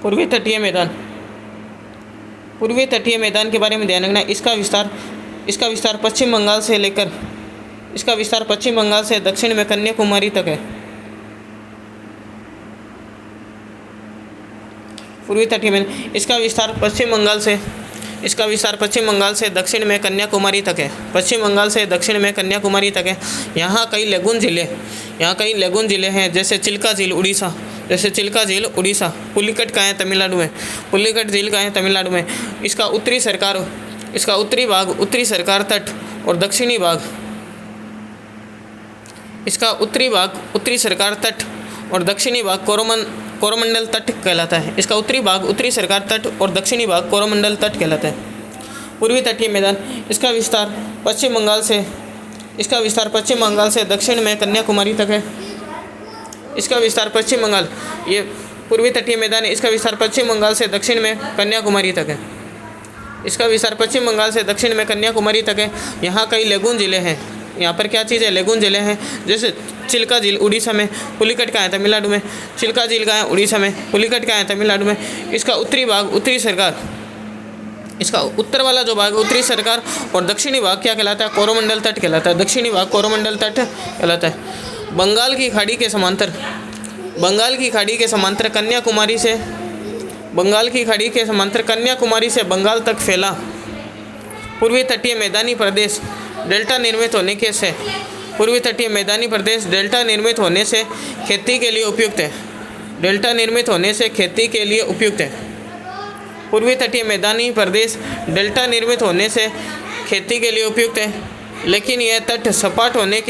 पूर्वी तटीय मैदान, पूर्वी तटीय मैदान के बारे में ध्यान रखना। इसका विस्तार पश्चिम बंगाल से लेकर पश्चिम बंगाल से दक्षिण में कन्याकुमारी तक है। पूर्वी तटीय मैदान, इसका विस्तार पश्चिम बंगाल से दक्षिण में कन्याकुमारी तक है। पश्चिम बंगाल से दक्षिण में कन्याकुमारी तक है। यहाँ कई लेगून जिले हैं, जैसे चिल्का झील उड़ीसा, पुलिकट का है तमिलनाडु में, पुलिकट झील का है तमिलनाडु में। इसका उत्तरी भाग उत्तरी सरकार तट और दक्षिणी भाग कोरोमंडल तट कहलाता है। इसका उत्तरी भाग उत्तरी सरकार तट और दक्षिणी भाग कोरोमंडल तट कहलाता है। पूर्वी तटीय मैदान, इसका विस्तार पश्चिम बंगाल से दक्षिण में कन्याकुमारी तक है। इसका विस्तार पश्चिम बंगाल, ये पूर्वी तटीय मैदान है, इसका विस्तार पश्चिम बंगाल से दक्षिण में कन्याकुमारी तक है। इसका विस्तार पश्चिम बंगाल से दक्षिण में कन्याकुमारी तक है। यहाँ कई लेगून जिले हैं। यहाँ पर क्या चीज़ है? लेगून जिले हैं, जैसे चिल्का झील उड़ीसा में, पुलिकट का है तमिलनाडु में, चिल्का झील का है उड़ीसा में, पुलिकट का है तमिलनाडु में। इसका उत्तरी भाग उत्तरी सरकार, इसका उत्तर वाला जो भाग उत्तरी सरकार और दक्षिणी भाग क्या कहलाता है? कोरोमंडल तट कहलाता है। दक्षिणी भाग कोरोमंडल तट कहलाता है। बंगाल की खाड़ी के समांतर कन्याकुमारी से बंगाल तक फैला पूर्वी तटीय मैदानी प्रदेश डेल्टा निर्मित होने से खेती के लिए उपयुक्त है। पूर्वी तटीय मैदानी प्रदेश डेल्टा निर्मित होने से खेती के लिए उपयुक्त है, लेकिन यह तट सपाट होने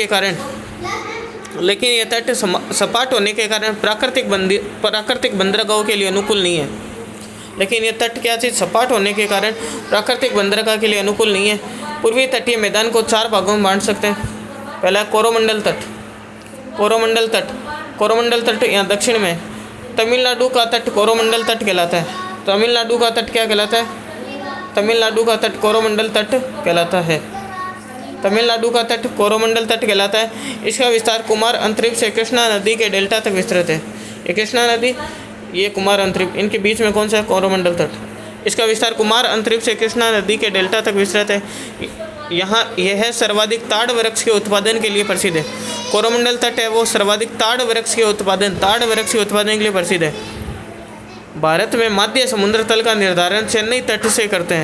के कारण प्राकृतिक बंदरगाहों के लिए अनुकूल नहीं है। पूर्वी तटीय मैदान को 4 भागों में बांट सकते हैं। पहला कोरोमंडल तट यहाँ दक्षिण में। तमिलनाडु का तट कोरोमंडल तट कहलाता है। तमिलनाडु का तट कोरोमंडल तट कहलाता है। इसका विस्तार कुमार अंतरिक्ष से कृष्णा नदी के डेल्टा तक विस्तृत है। ये कृष्णा नदी, ये कुमार अंतरिक्ष, इनके बीच में कौन सा है? कोरोमंडल तट। इसका विस्तार कुमार अंतरिक्ष से कृष्णा नदी के डेल्टा तक विस्तृत है। यह सर्वाधिक ताड़ वृक्ष के उत्पादन के लिए प्रसिद्ध है। कोरोमंडल तट है वो सर्वाधिक ताड़ वृक्ष के उत्पादन के लिए प्रसिद्ध है। भारत में मध्य समुद्र तल का निर्धारण चेन्नई तट से करते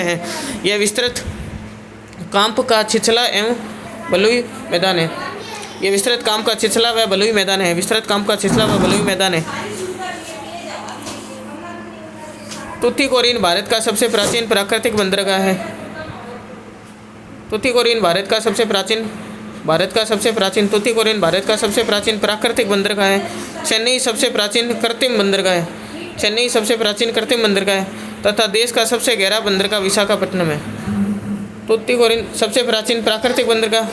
हैं। यह विस्तृत कांप का छिछला एवं बलुई मैदान है। तूतीकोरिन भारत का सबसे प्राचीन प्राकृतिक बंदरगाह है। तूतीकोरिन भारत का सबसे प्राचीन प्राकृतिक बंदरगाह है। चेन्नई सबसे प्राचीन कृत्रिम बंदरगाह है तथा देश का सबसे गहरा बंदरगाह विशाखापट्टनम है। तूतीकोरिन सबसे प्राचीन प्राकृतिक बंदरगाह,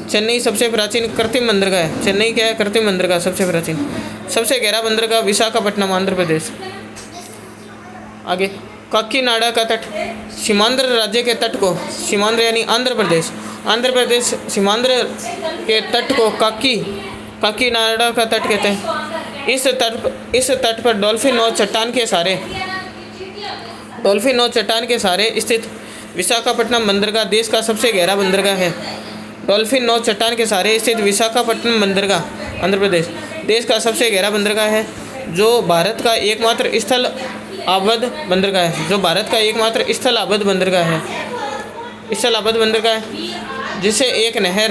चेन्नई सबसे प्राचीन कृत्रिम बंदरगाह है। चेन्नई क्या है? कृत्रिम बंदरगाह सबसे प्राचीन। सबसे गहरा बंदरगाह विशाखापट्टनम, आंध्र प्रदेश। आगे काकीनाडा का तट, सीमांध्र राज्य के तट को, सीमांध्र यानी आंध्र प्रदेश सीमांध्र के तट को काकीनाडा का तट कहते हैं। इस तट पर डॉल्फिन और चट्टान के सहारे स्थित विशाखापट्टनम बंदरगाह देश का सबसे गहरा बंदरगाह है। डॉल्फिन और चट्टान के सहारे स्थित विशाखापट्टनम बंदरगाह, आंध्र प्रदेश, देश का सबसे गहरा बंदरगाह है, जो भारत का एकमात्र स्थल आबद्ध बंदरगाह है। जिसे एक नहर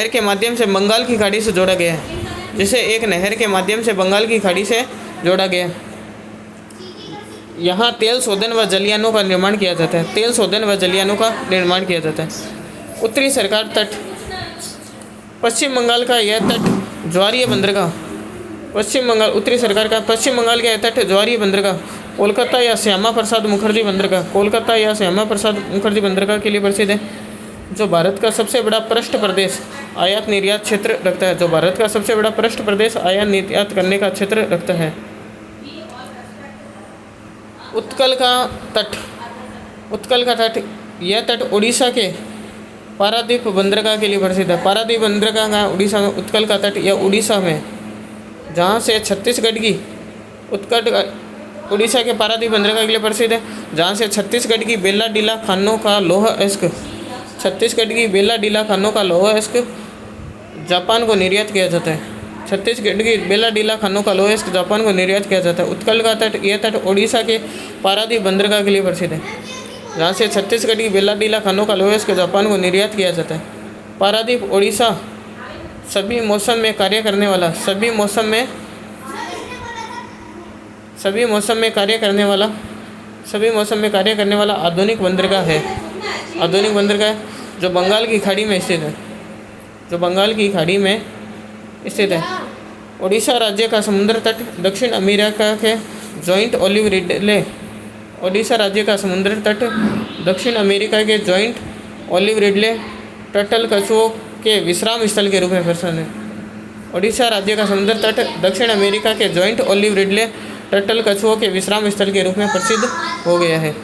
के माध्यम से बंगाल की खाड़ी से जोड़ा गया है। यहाँ तेल शोधन व जलयानों का निर्माण किया जाता है। उत्तरी सरकार तट, पश्चिम बंगाल का यह तट ज्वारीय बंदरगाह, उत्तरी सरकार का पश्चिम बंगाल का यह तट ज्वारीय बंदरगाह कोलकाता या श्यामा प्रसाद मुखर्जी बंदरगाह के लिए प्रसिद्ध है, जो भारत का सबसे बड़ा पृष्ठ प्रदेश आयात निर्यात क्षेत्र रखता है। उत्कल का तट, उत्कल का तट, यह तट उड़ीसा के पारादीप बंदरगाह के लिए प्रसिद्ध है। पारादीप बंदरगाह का उड़ीसा में, उत्कल का तट यह उड़ीसा में, जहाँ से छत्तीसगढ़ की उत्कल, उड़ीसा के पारादीप बंदरगाह के लिए प्रसिद्ध है, जहाँ से छत्तीसगढ़ की बेला डीला खानों का लौह अयस्क, छत्तीसगढ़ की बेला डीला खानों का लौह अयस्क जापान को निर्यात किया जाता है। छत्तीसगढ़ की बेला डीला खानों का लौह अयस्क जापान को निर्यात किया जाता है। उत्कल का तट, यह तट उड़ीसा के पारादीप बंदरगाह के लिए प्रसिद्ध है, जहाँ से छत्तीसगढ़ की बेला डीला खानों का लौह अयस्क जापान को निर्यात किया जाता है। पारादीप उड़ीसा सभी मौसम में कार्य करने वाला, सभी मौसम में कार्य करने वाला आधुनिक बंदरगाह है। आधुनिक बंदरगाह जो बंगाल की खाड़ी में स्थित है, जो बंगाल की खाड़ी में स्थित है। उड़ीसा राज्य का समुद्र तट दक्षिण अमेरिका के जॉइंट ओलिव रिडले, उड़ीसा राज्य का समुद्र तट दक्षिण अमेरिका के जॉइंट ओलिव रिडले टर्टल कछुओं के विश्राम स्थल के रूप में प्रसिद्ध है। उड़ीसा राज्य का समुद्र तट दक्षिण अमेरिका के जॉइंट ओलिव रिडले टर्टल कछुओं के विश्राम स्थल के रूप में प्रसिद्ध हो गया है।